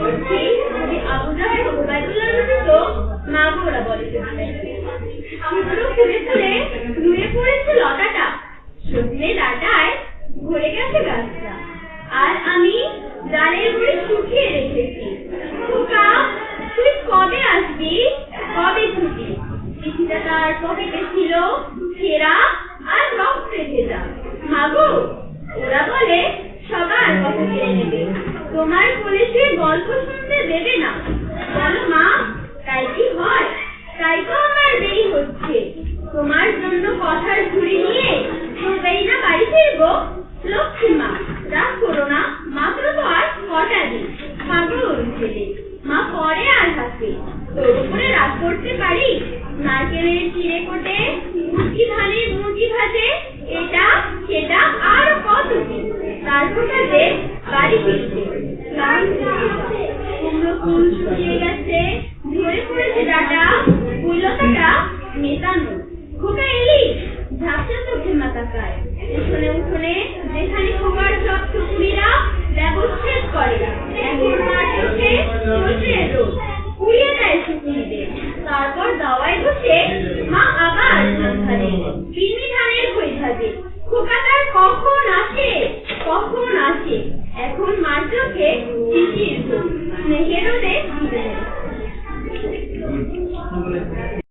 করছি যে আবু জাহেল ওবায়দুল্লাহর মধ্যে তো মা গোরা বলে শুনতে শুকনো ফুলে ফুলে নুয়ে পড়েছে লতাটা সজনে ডাঁটায় ভরে গেছে গাছটা আর আমি ডালের গুঁড়ি শুকিয়ে রেখেছি খোকা তুই কবে আসবি কবে ছুটি চিঠিটা তার পকেটে ছিল ছেঁড়া আর রক্তে ভেজা মাগো ওরা বলে সবার কথা কেড়ে নেবে তোমার পুলিশে গল্প শুনতে দেবে না বলো মা তাই কি হয় তাই তো আমার দেরি হচ্ছে তোমার জন্য কথার ঝুড়ি নিয়ে তবেই না বাড়ি ফিরবো লক্ষ্মী মা রাগ করো না মাত্র তো আর কটা দিন পাগল ছেলে মা পরে আর হাসে তোর উপরে রাগ করতে পারি নারকেলের চিড়ে কোটে মুরগি ধানের মুরগি ভাজে এটা সেটা আর কত কি তারপর কাজে বাড়ি ফিরছে কুমড়ো ফুল শুকিয়ে গেছে ঝরে পড়েছে ডাটা কুইলতাটা মেটানো খোকা এলি ঝাপসা চোখে মাথা খায় উঠোনে উঠোনে যেখানে খোকার সব টুকরিরা ব্যবচ্ছেদ করে এখন মার চোখে রোদের রোদ পুড়িয়ে দেয় শুকুনিদের তারপর দাওয়ায় বসে মা আবার ধান ভাজে বিন্নি ধানের খই ভাজে খোকা তার কখন আসে এখন মার চোখে শিশির স্নেহের রোদে